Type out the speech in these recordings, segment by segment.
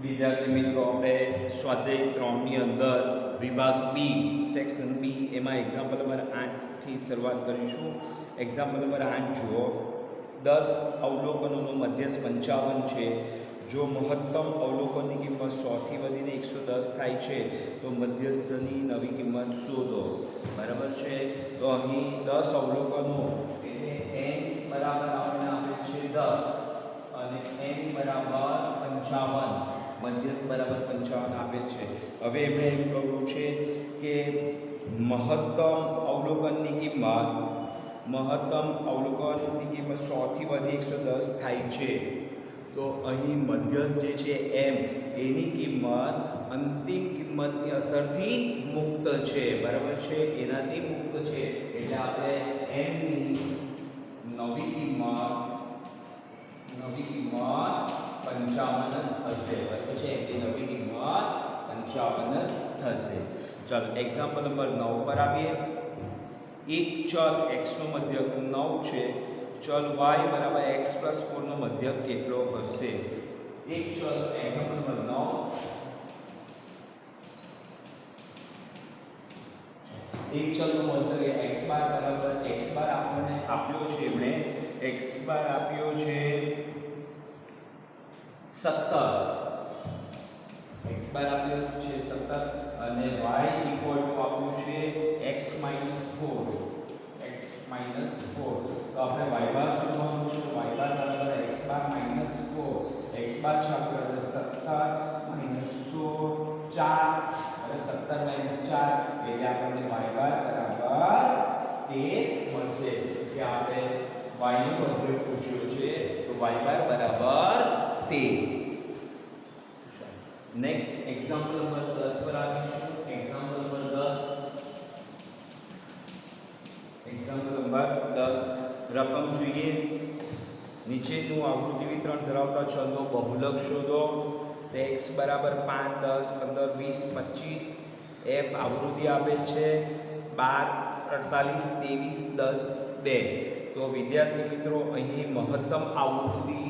વિદ્યાર્થી મિત્રો આપણે સ્વાધ્યાય 3ની અંદર વિભાગ બી સેક્શન બી એમાં એક્ઝામ્પલ નંબર 8થી શરૂઆત કરીશું. એક્ઝામ્પલ નંબર 8 જુઓ. 10 અવલોકનોનો મધ્યસ્થ 55 છે. જો મહત્તમ અવલોકનની કિંમત 100થી વધીને 110 થાય છે તો મધ્યસ્થની નવી કિંમત શોધો. બરાબર છે. તો અહીં 10 અવલોકનો એટલે n બરાબર આપણને આપે છે 10 અને n બરાબર 55, મધ્યસ્થ બરાબર 55 આપે છે. હવે એમણે એમ કહ્યું છે કે મહત્તમ અવલોકનની કિંમત 100થી વધી 110 થાય છે. તો અહીં મધ્યસ્થ જે છે m એની કિંમત અંતિમ કિંમતની અસરથી મુક્ત છે. બરાબર છે, એનાથી મુક્ત છે. એટલે આપણે m ની નવી કિંમત 55 થશે. બરાબર છે, એની નવી કિંમત 55 થશે. ચાલો એક્ઝામ્પલ નંબર 9 પર આવીએ. એક ચલ x નો મધ્યક 9 છે. ચલ y બરાબર x + 4 નો મધ્યક કેટલો હશે? એક ચલ એક્ઝામ્પલ નંબર 9, એક ચલનો મધ્યક x બાર બરાબર x બાર આપણને આપ્યો છે. એમણે x બાર આપ્યો છે 17, x બાર આપ્યો છે 17 અને y આપ્યું છે x - 4, x - 4. તો આપણે y બાર શોધવાનું છે. y બાર બરાબર x બાર - 4, x બાર છે આપણે 17 - 4 અને 17 - 4 એટલે આપણને y બાર બરાબર 13 મળશે. કે આપણે y નો મધ્યક પૂછ્યો છે તો y બાર બરાબર 13. નેક્સ્ટ એક્ઝામ્પલ નંબર 10 પર આવીશું. એક્ઝામ્પલ નંબર 10 રકમ જોઈએ. નીચેનું આવૃત્તિ વિતરણ ધરાવતા ચલનો બહુલક શોધો. તો x બરાબર 5, 10, 15, 20, 25. f આવૃત્તિ આપેલ છે 12, 48, 23, 10, 2. તો વિદ્યાર્થી મિત્રો અહીં મહત્તમ આવૃત્તિ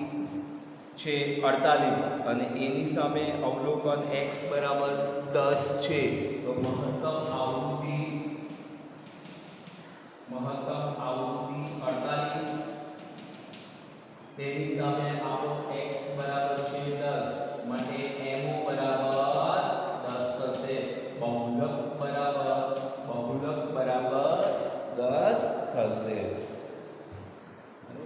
છે 48 અને એની સામે અવલોકન x બરાબર 10 છે. તો મહત્તમ આવૃત્તિ 48, તેની સામે આપણો x બરાબર છે 10 માટે mo બરાબર 10 થશે. બહુલક બરાબર 10 થશે.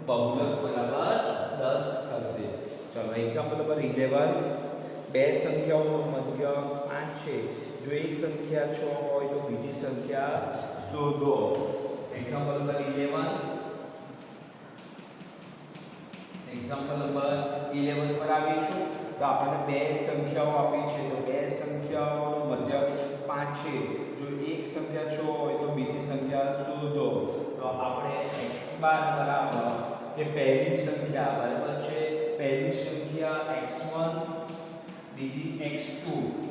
બહુલક બરાબર 10 થશે. ચલો એક્ઝામ્પલ નંબર 11. બે સંખ્યાઓનો મધ્યક 8 છે. જો એક સંખ્યા 6 હોય તો બીજી સંખ્યા શોધો. એક્ઝામ્પલ નંબર 11 પર આવીશું. તો આપણને બે સંખ્યાઓ આપી છે. તો બે સંખ્યાઓનો મધ્યક 5 છે. જો એક સંખ્યા 6 હોય તો બીજી સંખ્યા શોધો. તો આપણે x બાર બરાબર એ પહેલી સંખ્યા બરાબર છે. પહેલી સંખ્યા x1, બીજી x2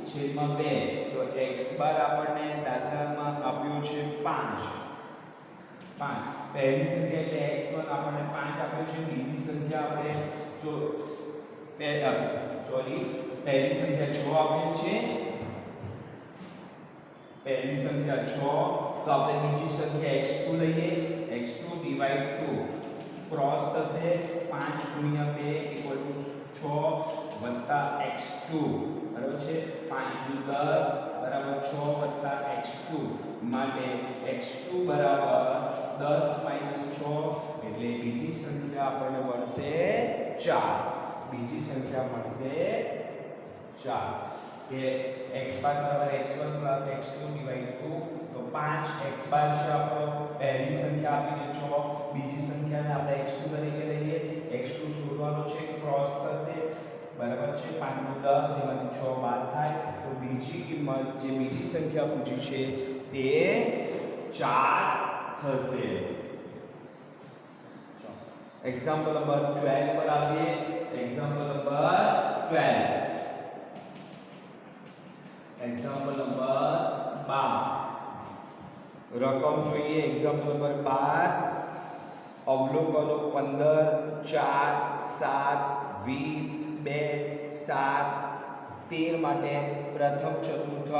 છેદમાં 2. તો x બાર આપણને દાખલામાં આપ્યું છે 5. પહેલી સંખ્યા એટલે x1 આપણને 5 આપ્યું છે. બીજી સંખ્યા આપણે પહેલી સંખ્યા 6 આપેલ છે. પહેલી સંખ્યા 6. તો આપણે બીજી સંખ્યા x2 લઈએ. x2 ડિવાઇડ 2 ક્રોસ થશે. 5 × 2 = 6 + x2 બરાબર છે. 5 × 10 બરાબર 6 + x2 માટે x2 બરાબર 10 - 6 એટલે બીજી સંખ્યા આપણને મળશે 4. બીજી સંખ્યા મળશે 4 કે x બાર બરાબર x1 + x2 / 2. તો 5 x બાર છે આપણો પહેલી સંખ્યા આપી છે 6. બીજી સંખ્યાને આપણે x2 તરીકે લઈએ. x2 શોધવાનો છે. ક્રોસ થશે બરાબર છે. 5 × 10 એમાંથી 6 બાદ થાય. તો બીજી કિંમત જે બીજી સંખ્યા પૂછી છે તે 4 થશે. એક્ઝામ્પલ નંબર 12 પર આવીએ. Example number 12. એક્ઝામ્પલ નંબર 12 રકમ જોઈએ. એક્ઝામ્પલ નંબર 12 અવલોકનો 15, 4, 7, 20, 2, 7, 13 માટે પ્રથમ ચતુર્થક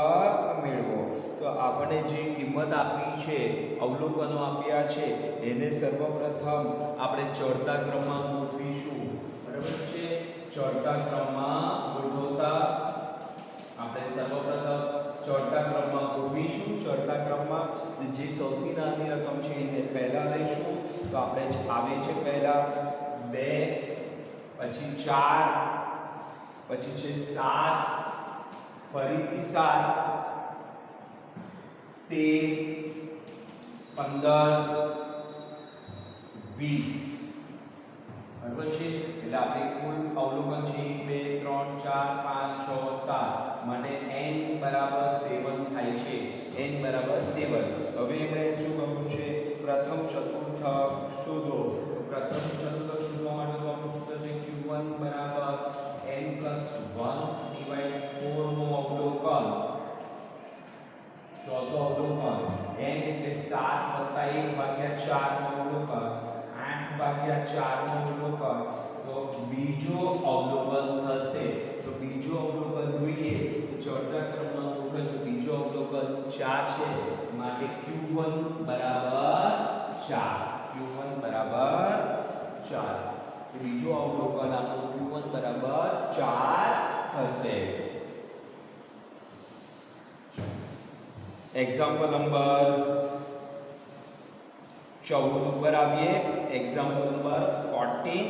મેળવો. તો આપણે જે કિંમત આપી છે, અવલોકનો આપ્યા છે, એને સર્વપ્રથમ આપણે ચડતા ક્રમમાં ગોઠવીશું. બરાબર છે? ચડતા ક્રમમાં ગોઠવતા આપણે સર્વપ્રથમ ચડતા ક્રમમાં ગોઠવીશું. ચડતા ક્રમમાં જે સૌથી નાની રકમ છે એને પહેલા લઈશું. તો આપણે આવે છે પહેલા 2, પછી 4, પછી છે 7, ફરીથી 7, 13, 15, 20. બરાબર છે? એટલે આપણે કુલ અવલોકન છે 1, 2, 3, 4, 5, 6, 7 માટે n બરાબર 7 થાય છે. n બરાબર 7. હવે આપણે શું કરવું છે? પ્રથમ ચતુર્થક શોધો. પ્રથમ ચતુર્થક શોધવા માટે તો આપણું સૂત્ર છે q1 બરાબર n + 1 / 4 નું અવલોકન. ચોથો અવલોકન n એટલે 7 + 1 / 4 નું અવલોકન, 8 / 4 નું અવલોકન. તો બીજો અવલોકન થશે. તો બીજો અવલોકન જોઈએ ચડતા ક્રમમાં ગોઠવીએ તો બીજો અવલોકન 4 છે માટે q1 બરાબર 4. q1 બરાબર 4. તો બીજો અવલોકન આપણું q1 બરાબર 4 થશે. એક્ઝામ્પલ નંબર 14 ઉપર આવીએ. Example number 14.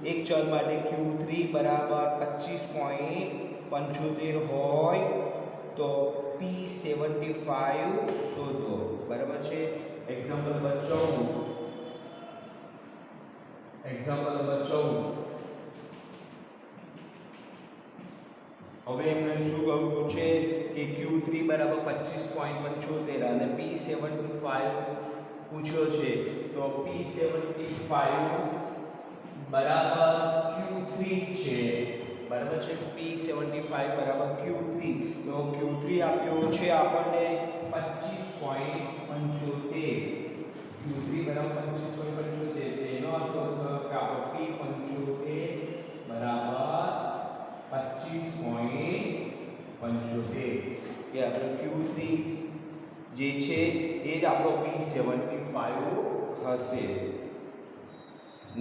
એક ચલ માટે q3 બરાબર 25.75 હોય તો p75 શોધો. બરાબર છે? Example number 14. Example number 14. હવે એમને શું કહ્યું છે કે q3 બરાબર 25.75 અને p75 પૂછ્યો છે. તો p75 બરાબર q3 છે. બરાબર છે? p75 બરાબર q3. તો q3 આપ્યો છે આપણને 25.75. q3 બરાબર 25.75. તેનો અર્થ થયો કે આપણો p75 બરાબર 25.75. કે આપણો q3 જે છે એ જ આપણો p75 હશે.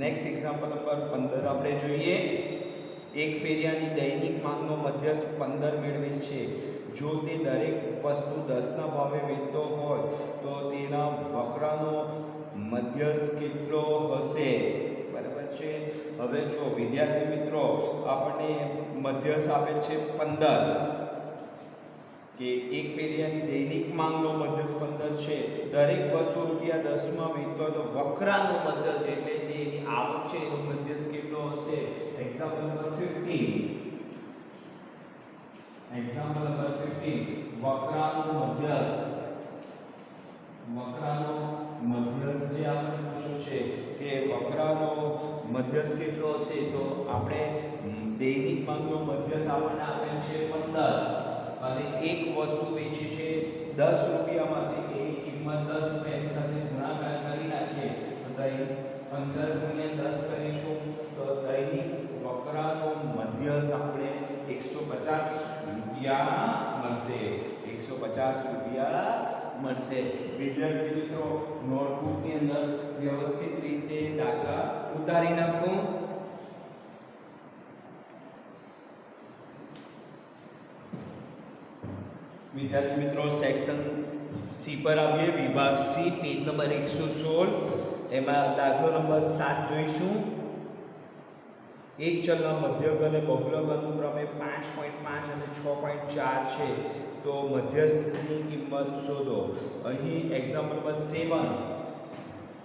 નેક્સ્ટ એક્ઝામ્પલ નંબર 15 આપણે જોઈએ. એક ફેરિયાની દૈનિક માંગનો મધ્યસ્થ 15 મેળવેલ છે. જો તે દરેક વસ્તુ 10 ના ભાવે વેચતો હોય તો તેના વકરાનો મધ્યસ્થ કેટલો હશે? બરાબર છે? હવે જો વિદ્યાર્થી મિત્રો આપણને મધ્યસ્થ આપેલ છે 15 કે એક ફેરિયાની દૈનિક માંગનો મધ્યસ્થ 15 છે. દરેક વસ્તુ રૂપિયા 10 માં વેચતો તો વકરાનો મધ્યસ્થ એટલે જે એની આવક છે એનો મધ્યસ્થ કેટલો હશે? Example number 15. Example number 15. વકરાનો મધ્યસ્થ. વકરાનો મધ્યસ્થ જે આપણે પૂછ્યું છે કે વકરાનો મધ્યસ્થ કેટલો હશે? તો આપણે દૈનિક માંગનો મધ્યસ્થ આપણને આપેલ છે 15 અને એક વસ્તુ વેચી છે 10 રૂપિયામાં. એની કિંમત 10 રૂપિયાની સાથે ગુણાકાર કરી નાખીએ તો 15 ગુણ્યા 10 કરીશું તો દૈનિક વકરાનો મધ્યસ્થ આપણે 150 રૂપિયા મળશે. 150 રૂપિયા મળશે. વિદ્યાર્થી મિત્રો નોટબુકની અંદર વ્યવસ્થિત રીતે દાખલા ઉતારી નાખો. વિદ્યાર્થી મિત્રો સેક્શન સી પર આવીએ. વિભાગ સી પેજ નંબર 116. એમાં દાખલો નંબર 7 જોઈશું. એક ચલના મધ્યક અને બહુલક અનુક્રમે 5.5 અને 6.4 છે. તો મધ્યસ્થની કિંમત શોધો. અહીં એક્ઝામ્પલ નંબર 7.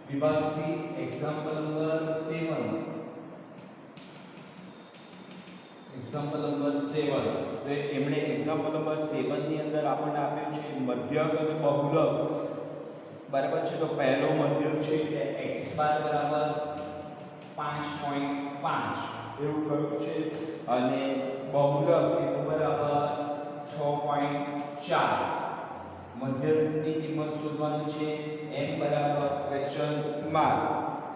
વિભાગ C example number 7. Example number 7. તો એમણે એક્ઝામ્પલ નંબર 7 ની અંદર આપણને આપ્યું છે મધ્યક અને બહુલક. બરાબર છે? તો પહેલો મધ્યક છે કે x બાર બરાબર 5.5 એવું કહ્યું છે અને બહુલક એનું બરાબર 6.4. મધ્યસ્થની કિંમત શોધવાની છે. m બરાબર ક્વેશ્ચન માર્ક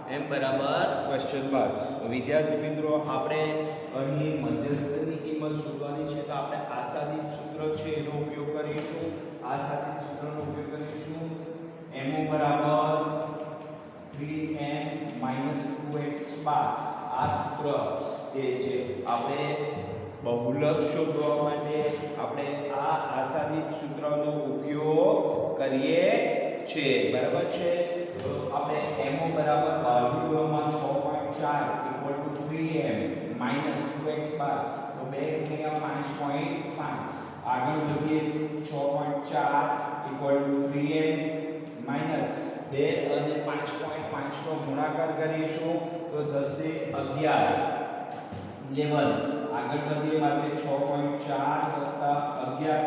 m બરાબર ક્વેશ્ચન માર્ક. વિદ્યાર્થી મિત્રો આપણે અહીં મધ્યસ્થની કિંમત શોધવાની છે તો આપણે આસાદિત સૂત્ર છે એનો ઉપયોગ કરીશું. આસાદિત સૂત્રનો ઉપયોગ કરીશું. mo બરાબર 3m 2x બાર. આ સૂત્ર એ છે આપણે બહુલક શોધવા માટે આપણે આ આસાદિત સૂત્રનો ઉપયોગ કરીએ છીએ. બરાબર છે. તો આપણે mo બરાબર બારથી ગુણવામાં 6.4 = 3m 2x બાર. તો 2 × 5.5. આગળ વધીએ 6.4 = 3m માઈનસ 2 અને 5.5 નો ગુણાકાર કરીશું તો થશે 11. આગળ વધીએ માટે 6.4 + 11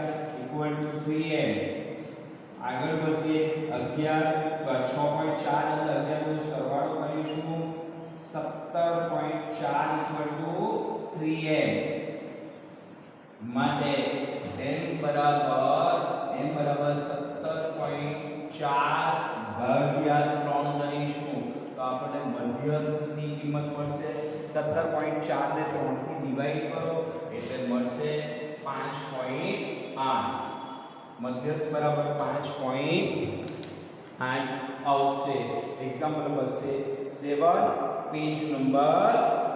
= 3m. આગળ વધીએ 6.4 અને 11 નો સરવાળો કરીશું 17.4 = 3m. માટે m બરાબર 17.4 ભાગ્યા 3 કરીશું તો આપણને મધ્યસ્થની કિંમત મળશે 17.4 ને 3 થી ડિવાઈડ કરો એટલે મળશે 5.8. મધ્યસ્થ બરાબર 5.8 આવશે. Example number 7 page number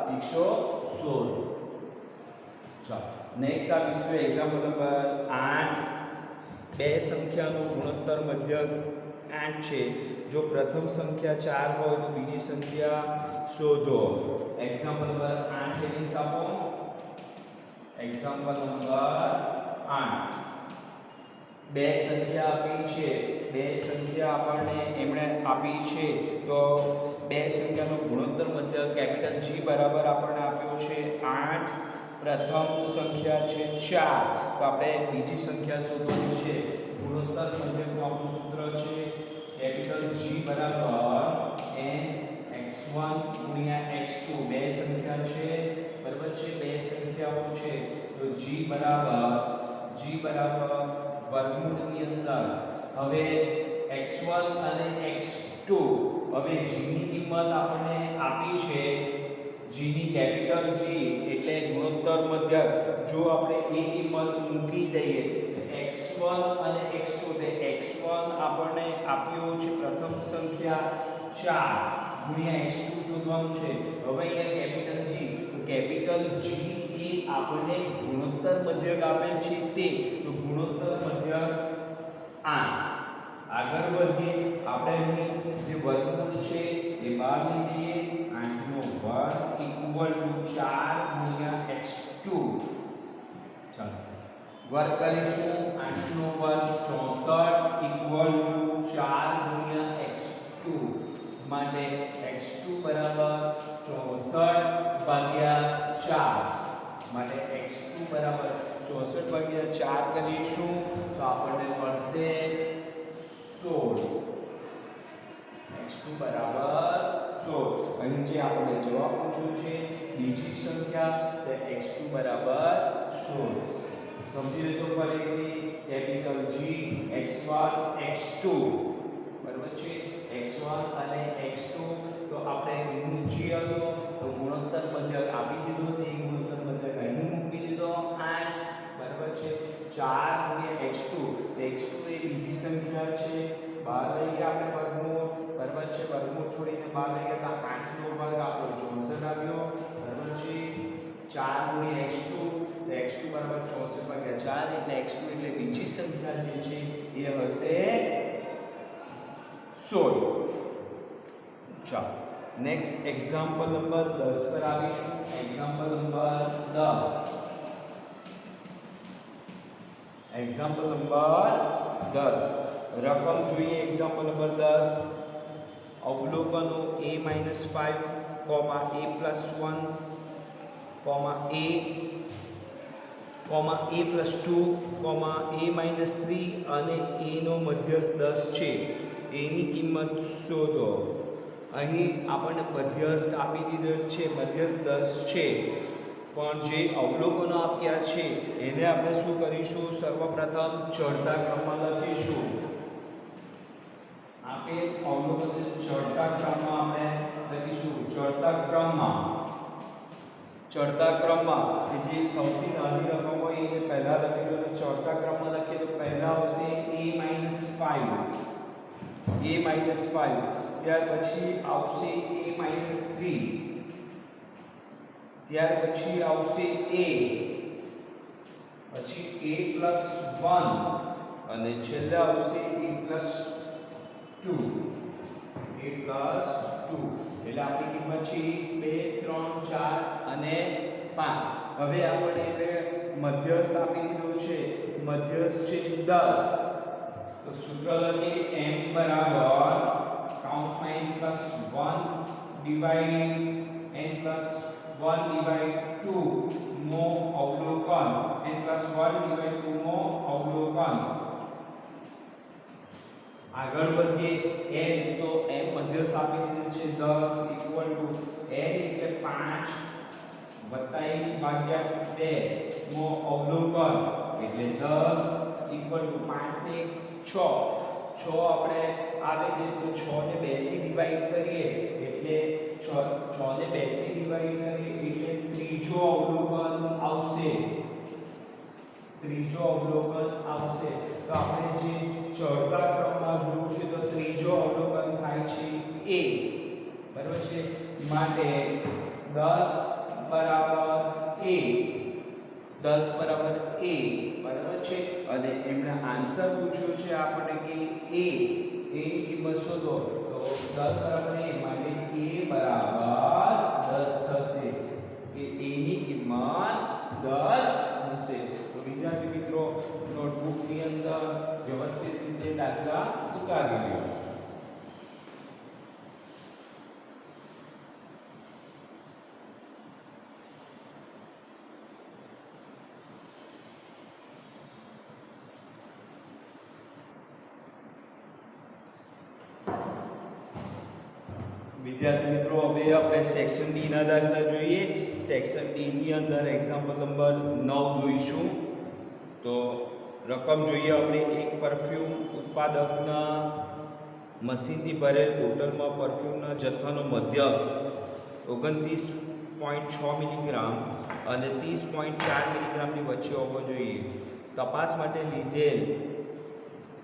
116. ચાલો નેક્સ્ટ આપીશું એક્ઝામ્પલ નંબર 8. બે સંખ્યાનો ગુણોત્તર મધ્યક 8 છે. જો પ્રથમ સંખ્યા 4 હોય તો બીજી સંખ્યા શોધો. એક્ઝામ્પલ નંબર 8 મીન્સ આપો. Example number 8. બે સંખ્યા આપી છે. બે સંખ્યા આપણને એમણે આપી છે તો બે સંખ્યાનો ગુણોત્તર મધ્યક કેપિટલ G બરાબર આપણને આપ્યો છે 8. પ્રથમ સંખ્યા છે 4 તો આપણે બીજી સંખ્યા શોધવાની છે. ગુણોત્તર મધ્યકનું આપણું સૂત્ર છે કેપિટલ G બરાબર n(x1 × x2). બે સંખ્યા છે બરાબર છે. બે સંખ્યાઓ છે તો G બરાબર વર્ગમૂળની અંદર હવે x1 અને x2 હવે g ની કિંમત આપણને આપી છે g ની કેપિટલ G એટલે ગુણોત્તર મધ્યક. જો આપણે એ કિંમત મૂકી દઈએ x1 અને x2 તે x1 આપણને આપ્યો છે પ્રથમ સંખ્યા 4 × x2 શોધવાનું છે. હવે અહીંયા કેપિટલ G તો કેપિટલ G એ આપણને ગુણોત્તર મધ્યક આપેલ છે તે તો ગુણોત્તર મધ્યક 8. આગળ વધીએ આપણે અહીં જે વર્ગમૂળ છે એ બહાર લઈ લઈએ. 8 નો વર્ગ = 4 × x2. ચાલો વર્ગ કરીશું. 8 નો વર્ગ 64 = 4 × x2. માટે x2 બરાબર 64/4. માટે x2 બરાબર 64/4 કરીશું તો આપણને મળશે 16. x2 બરાબર 16. અહીં જે આપણે જવાબ પૂછ્યો છે બીજી સંખ્યા તો x2 બરાબર 16. સમજી લેજો ફરીથી કેપિટલ G x1 x2 બરાબર છે. x1 અને x2 તો આપણે ગુણ્યા હતો તો ગુણોત્તર મધ્યક આપી દીધો. તે ગુણોત્તર મધ્યક અહીં મૂકી દીધો 8 બરાબર છે. 4 × x2 x2 એ બીજી સંખ્યા છે. બહાર લઈ ગયા આપણે વર્ગમૂળ બરાબર છે. વર્ગમૂળ છોડીને બહાર લઈ ગયા તો 8 નો વર્ગ આપણો 64 આવ્યો બરાબર છે. 4 × x2 તો x2 બરાબર 64/4 એટલે x2 એટલે બીજી સંખ્યા જે છે એ હશે 16. ચાલો નેક્સ્ટ એક્ઝામ્પલ નંબર 10 પર આવીશું. Example number 10. એક્ઝામ્પલ નંબર 10 રકમ જોઈએ. એક્ઝામ્પલ નંબર 10 અવલોકનો a-5, a+1, a+2, a-3 અને a નો મધ્યસ્થ 10 છે. એની કિંમત શોધો. અહીં આપણને મધ્યસ્થ આપી દીધેલ છે. મધ્યસ્થ 10 છે પણ જે અવલોકનો આપ્યા છે એને આપણે શું કરીશું સર્વપ્રથમ ચડતા ક્રમમાં લખીશું. આપે અવલોકન ચડતા ક્રમમાં આપણે લખીશું ચડતા ક્રમમાં કે જે સૌથી નાની રકમ હોય એને પહેલા લખીશું અને ચડતા ક્રમમાં લખીએ તો પહેલા આવશે a-5 ત્યાર પછી આવશે a-3 ત્યાર પછી આવશે a પછી a+1 અને છેલ્લે આવશે a+2 એટલે આપણી કિંમત છે 2 3 4 અને 5 હવે આપણે એટલે મધ્યસ્થ આપી દીધો છે મધ્યસ્થ છે 10 તો સૂત્ર લખીએ m બરાબર કૌંસમાં n+1 ડિવાઇડ n+1/2 નો અવલોકન n+1/2 નો અવલોકન આગળ વધીએ n તો m મધ્યસ્થ આપી દીધું છે 10 n એટલે 5 વત્તા 1/2 નો અવલોકન એટલે 10 5 ને 6 આપણે આવે છે તો 6 ને 2 થી ડિવાઈડ કરીએ એટલે 6 ને 2 થી ડિવાઈડ કરીએ એટલે ત્રીજો અવલોકન આવશે તો આપણે જે ચડતા ક્રમમાં જોયું છે તો ત્રીજો અવલોકન થાય છે a બરાબર છે માટે 10 બરાબર a બરાબર છે અને એમણે આન્સર પૂછ્યો છે આપણને કે a ની કિંમત શોધો તો 10 બરાબર a માટે a બરાબર 10 થશે કે a ની કિંમત 10 હશે તો વિદ્યાર્થી મિત્રો નોટબુક ની અંદર વ્યવસ્થિત રીતે દાખલા ઉતારી લો વિદ્યાર્થી મિત્રો હવે આપણે સેક્શન ડી ના દાખલા જોઈએ સેક્શન ડી ની અંદર એક્ઝામ્પલ નંબર 9 જોઈશું તો રકમ જોઈએ આપણે એક પરફ્યુમ ઉત્પાદકના મશીનથી ભરેલ બોટલમાં પરફ્યુમના જથ્થાનો મધ્યક 29.6 મિલીગ્રામ અને 30.4 મિલીગ્રામની વચ્ચે હોવો જોઈએ તપાસ માટે લીધેલ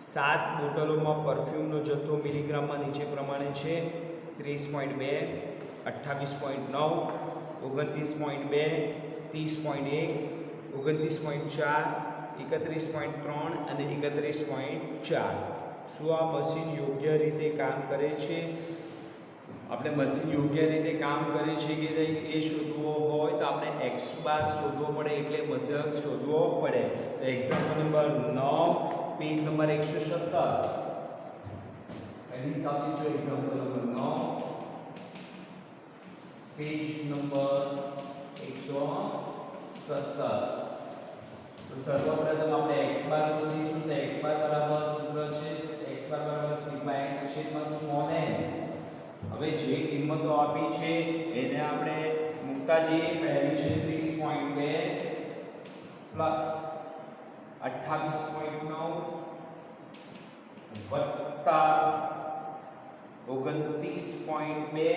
7 બોટલોમાં પરફ્યુમનો જથ્થો મિલીગ્રામમાં નીચે પ્રમાણે છે 30.2 28.9 29.2 30.1 29.4 31.3 અને 31.4 શું આ મશીન યોગ્ય રીતે કામ કરે છે આપણે મશીન યોગ્ય રીતે કામ કરે છે કે નહીં એ શોધવો હોય તો આપણે x બાર શોધવો પડે એટલે મધ્યક શોધવો પડે તો એક્ઝામ્પલ નંબર 9 પેજ નંબર 117 એની સાથે શું એક્ઝામ્પલ નંબર 9 પેજ નંબર 117 તો સર્વપ્રથમ આપણે x બાર શોધીશું તો x બાર બરાબર સૂત્ર છે x બાર બરાબર સિગ્મા x છેદમાં સ્મોલ n હવે જે કિંમતો આપી છે એને આપણે મૂકતા જઈએ પહેલી છે 30.2 પ્લસ 28.9 વત્તા 29.2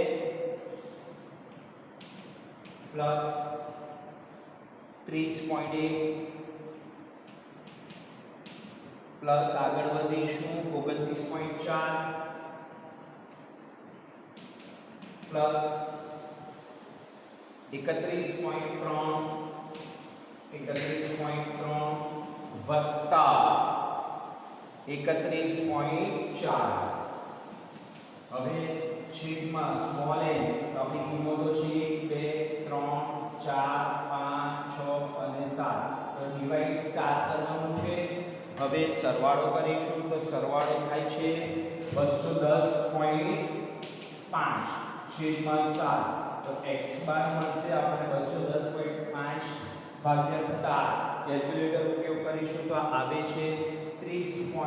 પ્લસ 30.1 પ્લસ આગળ વધીશું 29.4 પ્લસ 31.3 વત્તા 31.4 હવે છેદમાં સ્મોલ n આપણી કિંમતો છે 2 3 4 5 6 અને 7 તો ડિવાઇડ 7 કરવાનું છે હવે સરવાળો કરીશું તો સરવાળો થાય છે 210.5 છેદમાં 7 તો x બાર મળશે આપણે 210.5 ભાગ્યા 7 કેલ્ક્યુલેટર ઉપયોગ કરીશું તો આવે છે 30.07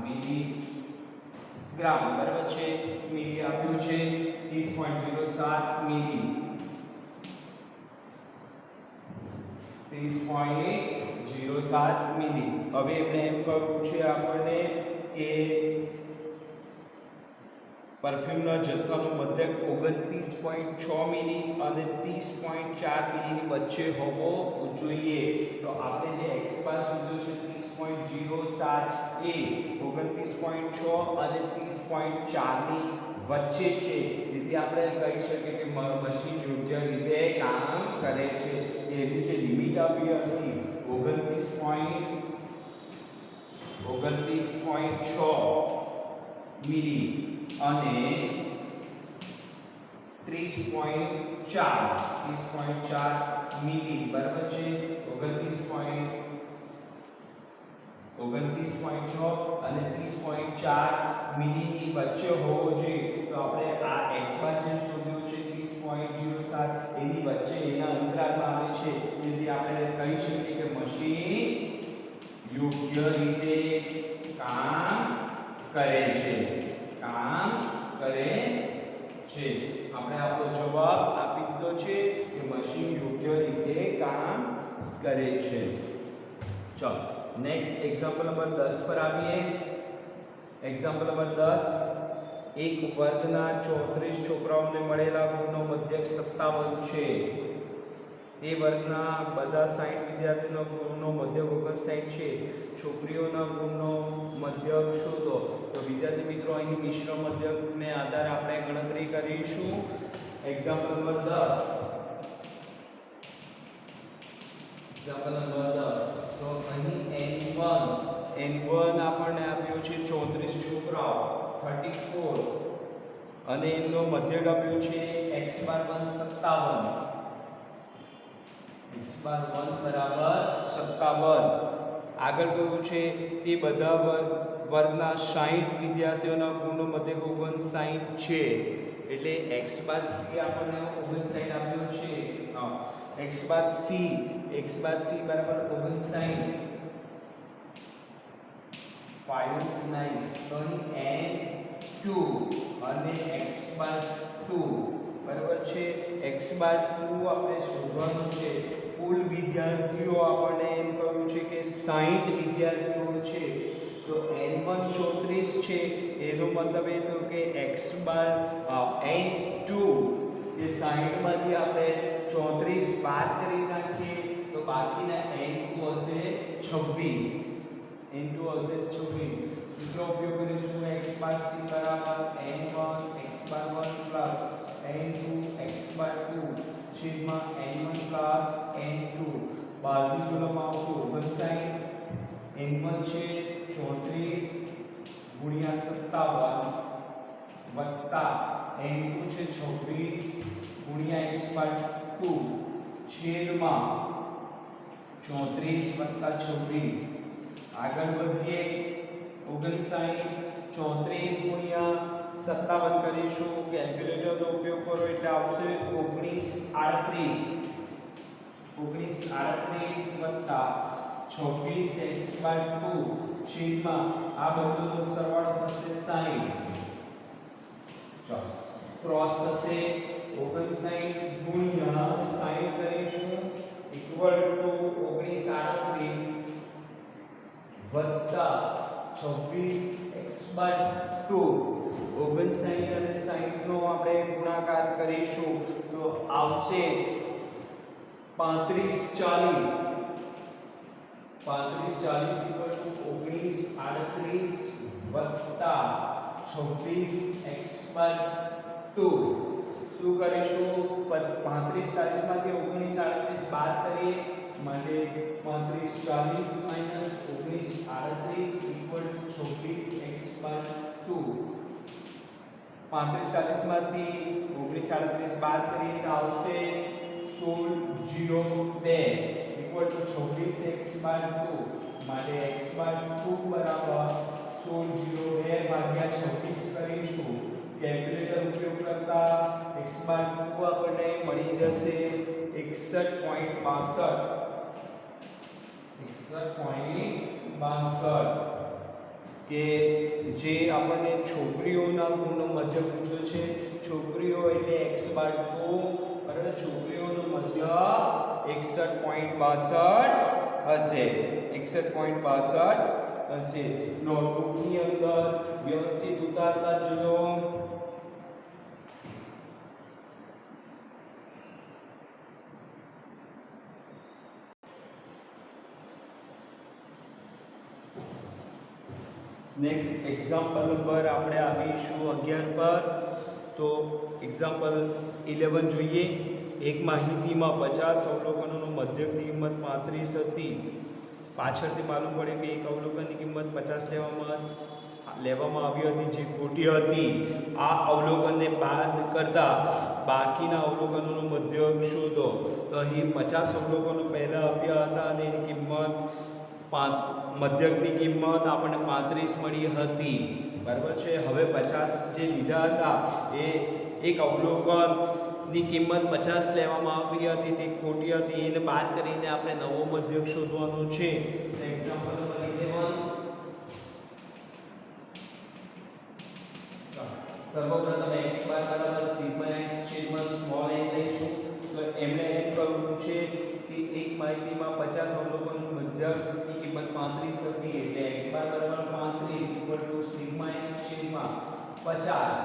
મિલીગ્રામ બરાબર છે મિલી આપ્યું છે 30.07 મિલી 30.07 07 મિલી. હવે એમણે એમ કહ્યું છે આપણને કે પરફ્યુમના જથ્થાનો મધ્યક 29.6 મિલી અને 30.4 મિલીની વચ્ચે હોવો જોઈએ. તો આપણે જે એક્સ બાર શોધ્યો છે 30.07 એ 29.6 અને 30.4 ની વચ્ચે છે. તેથી આપણે કહી શકીએ કે મશીન યોગ્ય રીતે કામ કરે છે. એની જે લિમિટ આપી હતી 29.6 મિલી અને 30.4 મિલી બરાબર છે. 29.6 અને 30.4 મિલીની વચ્ચે હોવો જોઈએ. તો આપણે આ x બાર જે શોધ્યું છે 30.07 એની વચ્ચે એના અંતરાલમાં આવે છે. તેથી આપણે કહી શકીએ કે મશીન યોગ્ય રીતે કામ કરે છે. આપણે આપણો જવાબ આપી દીધો છે કે મશીન યોગ્ય રીતે કામ કરે છે. ચલો નેક્સ્ટ એક્ઝામ્પલ નંબર 10 પર આવીએ. એક્ઝામ્પલ નંબર 10, એક વર્ગના 34 છોકરાઓને મળેલા ગુણનો મધ્યક 57 છે. તે વર્ગના બધા 60 વિદ્યાર્થીઓનો ગુણનો મધ્યક 59 છે. છોકરીઓના ગુણનો મધ્યક શોધો. તો વિદ્યાર્થી મિત્રો અહીં મિશ્ર મધ્યકને આધારે આપણે ગણતરી કરીશું. Example number 10. તો અહીં n1 આપણને આપ્યો છે 34 છોકરાઓ 34 અને એમનો મધ્યક આપ્યો છે x બાર 57. x બાર 1 બરાબર 57. આગળ કહ્યું છે તે બધા વર્ગના 60 વિદ્યાર્થીઓના ગુણનો મધ્યક 59 છે. એટલે x બાર c આપણને 59 આપ્યો છે. x બાર c બરાબર 59 59 તો અહીં n2 અને x બાર 2 બરાબર છે. x બાર 2 આપણે શોધવાનું છે. કુલ વિદ્યાર્થીઓ આપણને એમ કહ્યું છે કે 60 વિદ્યાર્થીઓ છે. તો n1 34 છે એનો મતલબ એ થયો કે x બાર n2 એ 60 માંથી આપણે 34 બાદ કરી નાખીએ તો બાકીના n2 હશે 26. સૂત્ર ઉપયોગ કરીશું. x બાર c બરાબર n1 x બાર 1 પ્લસ n2 x બાર 2 છેદમાં n1 પ્લસ n2. બાદની કોલમમાં આવશે 59. n1 છે 34 ગુણ્યા 57 વત્તા n2 છે 26 ગુણ્યા x બાર 2 છેદમાં 34 વત્તા 26. આગળ વધીએ 59 34 ગુણ્યા 57 કરીશું. કેલ્ક્યુલેટરનો ઉપયોગ કરો એટલે આવશે 1938 વત્તા 26 x બાર 2 છેદમાં આ બધોનો સરવાળો થશે 60. ચાલો ક્રોસ થશે 59 ગુણ્યા 60 કરીશું ઇક્વલ ટુ 1938 વત્તા 26 x બાર 2. 59 અને 60 નો આપણે ગુણાકાર કરીશું તો આવશે 3540 ઇક્વલ ટુ 1938 વત્તા 26 x બાર 2. શું કરીશું 3540 માંથી 1938 બાદ કરીએ માટે 3540 માઈનસ 1938 ઇક્વલ ટુ 26 x બાર 2. 3540 માંથી 1938 બાદ કરીએ તો આવશે 1602 ઇક્વલ ટુ 26 x બાર 2 માટે x બાર 2 બરાબર 1602 ભાગ્યા 26 કરીશું. કેલ્ક્યુલેટર ઉપયોગ કરતા x બાર 2 આપણને મળી જશે 61.62 કે જે આપણને છોકરીઓના ગુણનો મધ્યક પૂછ્યો છે. છોકરીઓ એટલે x બાર 2 બરાબર. છોકરીઓનો મધ્યક 61.62 હશે 61.62 હશે. નોટબુકની અંદર વ્યવસ્થિત ઉતારતા જજો. નેક્સ્ટ એક્ઝામ્પલ નંબર આપણે આવીશું 11 પર. તો એક્ઝામ્પલ 11 જોઈએ. એક માહિતીમાં 50 અવલોકનોનો મધ્યકની કિંમત 35 હતી. પાછળથી માલુમ પડે કે એક અવલોકનની કિંમત 50 લેવામાં આવી હતી જે ખોટી હતી. આ અવલોકનને બાદ કરતા બાકીના અવલોકનોનો મધ્યક શોધો. તો અહીં 50 અવલોકનો પહેલા આપ્યા હતા અને એની કિંમત મધ્યકની કિંમત આપણને 35 મળી હતી. બરાબર છે. હવે 50 જે લીધા હતા એ એક અવલોકનની કિંમત 50 લેવામાં આવી હતી તે ખોટી હતી. એને બાદ કરીને આપણે નવો મધ્યક શોધવાનો છે. Example number 11. સર્વપ્રથમ x બાર બરાબર સિગ્મા x છેદમાં સ્મોલ n લઈશું. તો એમણે એમ કહ્યું છે કે એક માહિતીમાં 50 અવલોકનોનું મધ્યકની કિંમત 35 હતી એટલે x બાર બરાબર 35 સિગ્મા x છેદમાં 50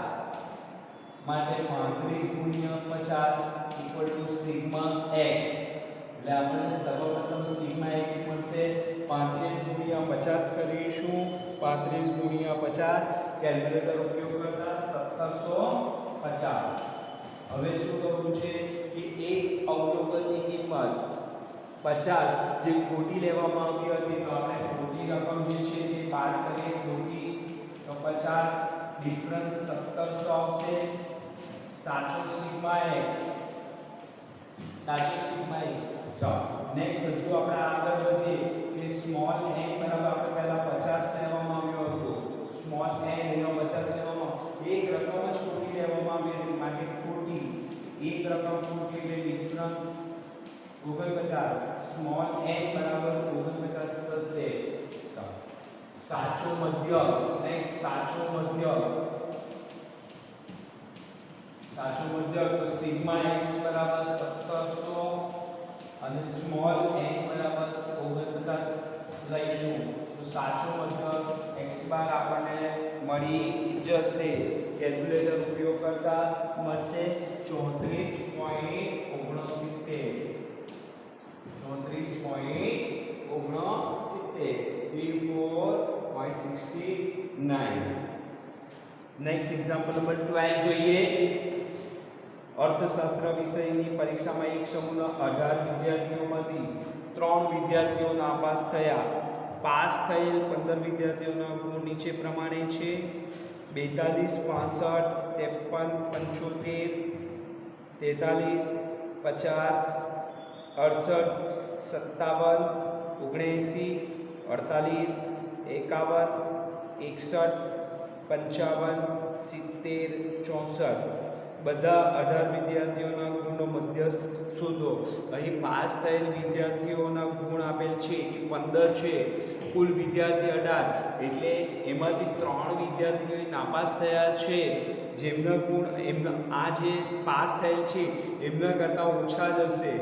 માટે 35 ગુણ્યા 50 સિગ્મા x. એટલે આપણને સર્વપ્રથમ સિગ્મા x મળશે 35 ગુણ્યા 50 કરીશું. 35 ગુણ્યા 50 કેલ્ક્યુલેટર ઉપયોગ કરતા 1750. હવે શું કરવું છે કે એક અવલોકનની કિંમત 50 જે ખોટી લેવામાં આવી હતી તો આપણે ખોટી રકમ જે છે તે બાદ કરીએ. ખોટી તો 50 ડિફરન્સ 1700 આવશે. સાચો સિગ્મા x ચાલો નેક્સ્ટ હજુ આપણે આગળ વધીએ કે સ્મોલ n બરાબર આપણે પહેલા 50 લેવામાં આવ્યો હતો. સ્મોલ n અહીંયા 50 લેવામાં એક રકમ જ ખોટી લેવામાં આવી હતી માટે ખોટી એક રકમ ખોટી એટલે ડિફરન્સ 49. સ્મોલ n બરાબર 49 થશે. સાચો મધ્યક નેક્સ્ટ સાચો મધ્યક તો સિગ્મા x બરાબર 1700 અને સ્મોલ n બરાબર 49 લઈશું. તો સાચો મધ્યક x બાર આપણને મળી જશે. કેલ્ક્યુલેટર ઉપયોગ કરતા મળશે 34.69 34.69. નેક્સ્ટ એક્ઝામ્પલ નંબર 12 જોઈએ. અર્થશાસ્ત્ર વિષયની પરીક્ષામાં એક સમૂહના 18 વિદ્યાર્થીઓમાંથી 3 વિદ્યાર્થીઓ નાપાસ થયા. પાસ થયેલ 15 વિદ્યાર્થીઓના ગુણ નીચે પ્રમાણે છે: 42, 65, 53, 75, 50, 68, 57, 79, 48, 51, 61, 70, 70 બધા 18 વિદ્યાર્થીઓના ગુણનો મધ્યસ્થ શોધો. અહીં પાસ થયેલ વિદ્યાર્થીઓના ગુણ આપેલ છે એ 15 છે. કુલ વિદ્યાર્થી 18 એટલે એમાંથી 3 વિદ્યાર્થીઓ નાપાસ થયા છે જેમના ગુણ એમના આ જે પાસ થયેલ છે એમના કરતાં ઓછા જ હશે.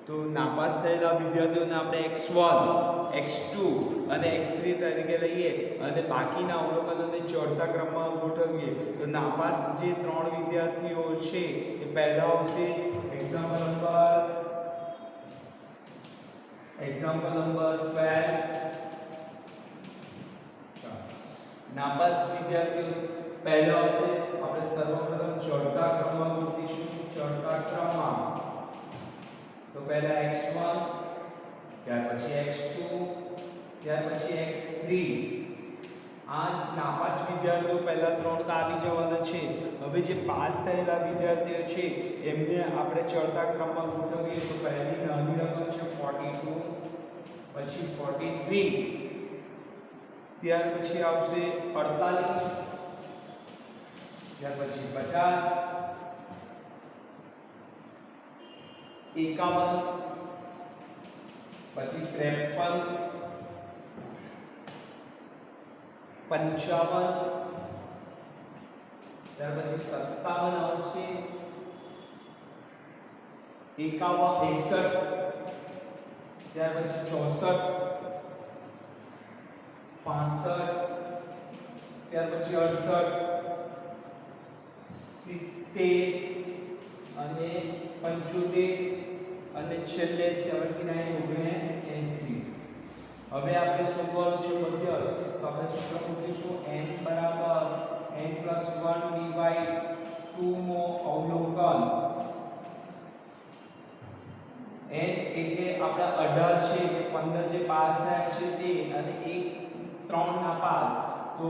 તો નાપાસ થયેલા વિદ્યાર્થીઓને આપણે x1, x2 અને x3 તરીકે લઈએ અને બાકીના અવલોકનોને ચડતા ક્રમમાં ગોઠવીએ. તો નાપાસ જે 3 વિદ્યાર્થીઓ છે એ પહેલા આવશે. Example number 12. નાપાસ વિદ્યાર્થીઓ પહેલા આવશે. આપણે સર્વપ્રથમ ચડતા ક્રમમાં ગોઠવીશું. ચડતા ક્રમમાં તો પહેલા x1, ત્યાર પછી x2, ત્યાર પછી x3. આ નાપાસ વિદ્યાર્થીઓ પહેલા 3 તો આવી જવાના છે. હવે જે પાસ થયેલા વિદ્યાર્થીઓ છે એમને આપણે ચડતા ક્રમમાં ગોઠવીએ. તો પહેલી નાની રકમ છે 42, પછી 43, ત્યાર પછી આવશે 48, ત્યાર પછી 50, 51, પછી 53, 55, ત્યાર પછી 57 આવશે, 51, 61, ત્યાર પછી 64 65 ત્યાર પછી 68 70 અને 75 અને છેલ્લે 79 80. હવે આપણે શોધવાનું છે મધ્ય. તો આપણે સૂત્ર મૂકીશું n બરાબર n+1 ડિવાઇડ 2 મો અવલોકન. n એટલે આપણા 18 છે, 15 જે પાસ થયા છે તે, અને 3 ના પાસ. તો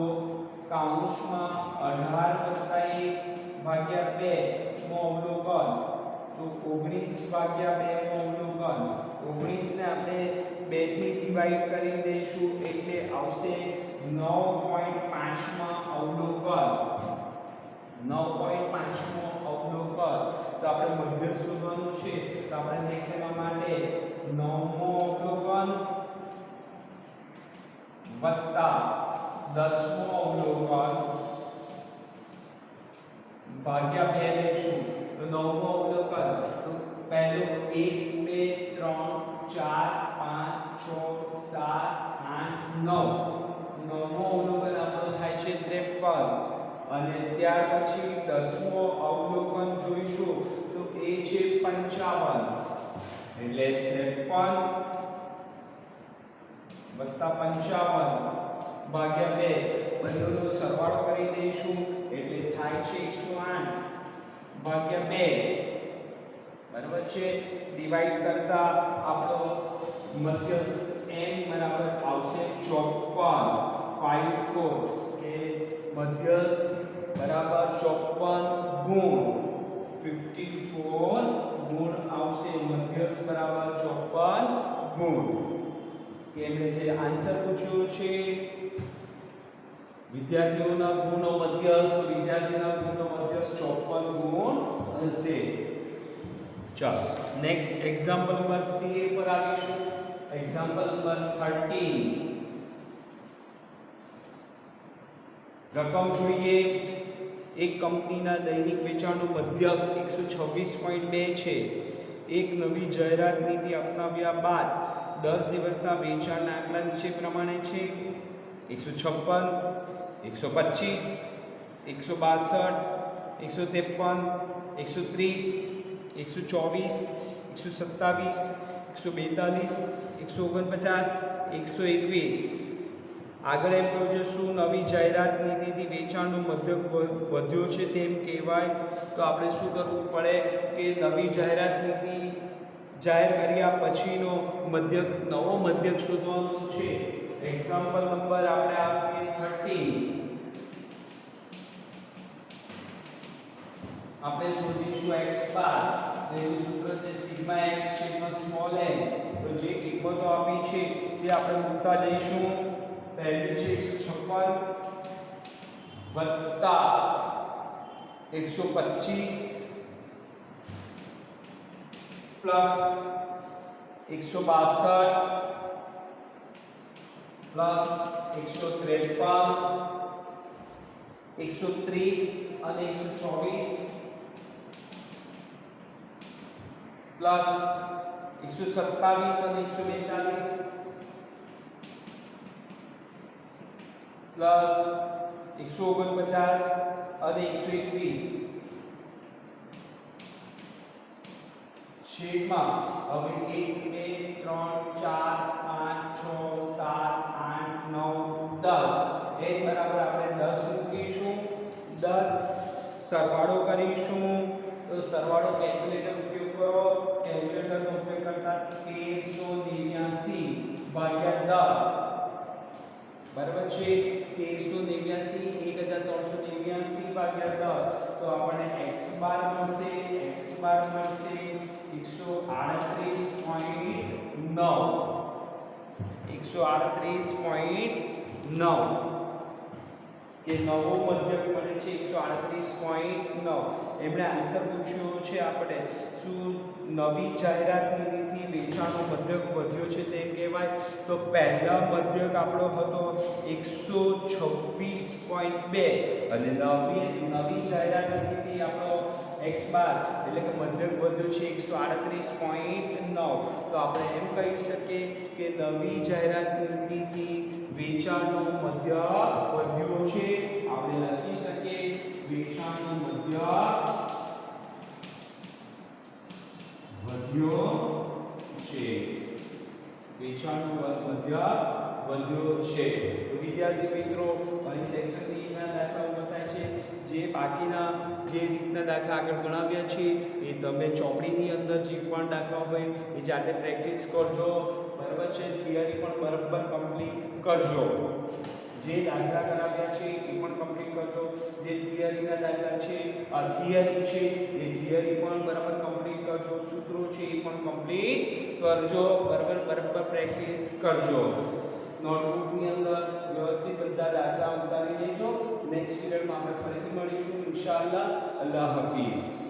કૌંસમાં 18 + 1 ભાગ્યા 2 મો અવલોકન. તો 19 ભાગ્યા 2 મો અવલોકન. 19 ને આપણે 2 થી ડિવાઈડ કરી દઈશું એટલે આવશે 9.5 માં અવલોકન. 9.5 મો અવલોકન. તો આપણે મધ્ય શોધવાનું છે. તો આપણે નેક્સ્ટ એના માટે 9 મો અવલોકન વત્તા 10 મો અવલોકન ભાગ્યા 2 લઈશું. તો 9 મો અવલોકન. તો પહેલો 1 2 3 4 5 6 7 8 9. 9 મો અવલોકન આપણો થાય છે 53. અને ત્યાર પછી 10મો અવલોકન જોઈશું તો એ છે 55. એટલે 53 વત્તા 55 ભાગ્યા 2 બંનેનો સરવાળો કરી દઈશું એટલે થાય છે 108 ભાગ્યા 2. બરાબર છે. ડિવાઈડ કરતા આપણો મધ્યસ્થ n બરાબર આવશે 54 કે મધ્યસ્થ બરાબર 54 ગુણ 54 ગુણ આવશે. મધ્યસ્થ બરાબર 54 ગુણ. કે એમણે જે આન્સર પૂછ્યો છે વિદ્યાર્થીઓના ગુણનો મધ્યસ્થ, તો વિદ્યાર્થીના ગુણનો મધ્યસ્થ 54 ગુણ હશે. ચાલો નેક્સ્ટ એક્ઝામ્પલ નંબર 13 પર આવીશું. Example number 13. રકમ જોઈએ. એક કંપનીના દૈનિક વેચાણનું મધ્યક 126.2 છે. એક નવી જાહેરાત નીતિ અપનાવ્યા બાદ 10 દિવસના વેચાણના આંકડા નીચે પ્રમાણે છે: 156, 125, 162, 153, 130, 124, 127, 142, 149, 121. આગળ એમ કહ્યું છે શું નવી જાહેરાત નીતિથી વેચાણનું મધ્યક વધ્યો છે તેમ કહેવાય? તો આપણે શું કરવું પડે કે નવી જાહેરાત નીતિ જાહેર કર્યા પછીનો મધ્યક, નવો મધ્યક શોધવાનો છે. એક્ઝામ્પલ નંબર આપણે આપીએ 13. આપણે શોધીશું x બાર. તેનું સૂત્ર છે સિગ્મા x છેદમાં સ્મોલ n. તો જે કિંમતો આપી છે તે આપણે મૂકતા જઈશું. પહેલી છે 156 વત્તા 125 પ્લસ 162 પ્લસ 153 130 અને 124 પ્લસ 127 અને 142 પ્લસ 149 અને 121 છેદમાં હવે 1 2 3 4 5 6 7 8 9 10 એ બરાબર આપણે 10 મૂકીશું. 10 સરવાળો કરીશું. તો સરવાળો કેલ્ક્યુલેટર ઉપયોગ કરો. કેલ્ક્યુલેટરનો ઉપયોગ કરતા 1389 ભાગ્યા 10 બરાબર છે. 1389 1389 ભાગ્યા 10 તો આપણને x બાર મળશે. x બાર મળશે 138.9 138.9 કે નવો મધ્યક મળે છે 138.9. 138.9 એમણે આન્સર પૂછ્યો છે આપણે શું નવી જાહેરાતની નીતિ વેચાણનો મધ્યક વધ્યો છે તે કહેવાય તો પહેલા મધ્યક આપણો હતો 126.2 અને નવી જાહેરાતની નીતિ આપણો x બાર એટલે કે મધ્યક વધ્યો છે 138.9 તો આપણે એમ કહી શકીએ કે નવી જાહેરાત નીતિથી વેચાણનો મધ્યક વધ્યો છે આપણે લખી શકીએ વેચાણનો મધ્યક વધ્યો છે વેચાણનો મધ્યક વધ્યો છે તો વિદ્યાર્થી મિત્રો અહીં સેક્શન બી ના દાખલાઓ બતાય છે જે બાકીના જે રીતના દાખલા આગળ ગણાવ્યા છે એ તમે ચોપડીની અંદર જે પણ દાખલાઓ હોય એ જાતે પ્રેક્ટિસ કરજો બરાબર છે થિયરી પણ બરાબર કમ્પ્લીટ કરજો જે દાખલા કરાવ્યા છે એ પણ કમ્પ્લીટ કરજો જે થિયરીના દાખલા છે આ થિયરી છે એ થિયરી પણ બરાબર કમ્પ્લીટ કરજો સૂત્રો છે એ પણ કમ્પ્લીટ કરજો બરાબર પ્રેક્ટિસ કરજો નોટબુકની અંદર વ્યવસ્થિત બધા દાખલા ઉતારી લેજો નેક્સ્ટ પીરિયડમાં આપણે ફરીથી મળીશું ઇન્શાઅલ્લાહ અલ્લાહ હાફિઝ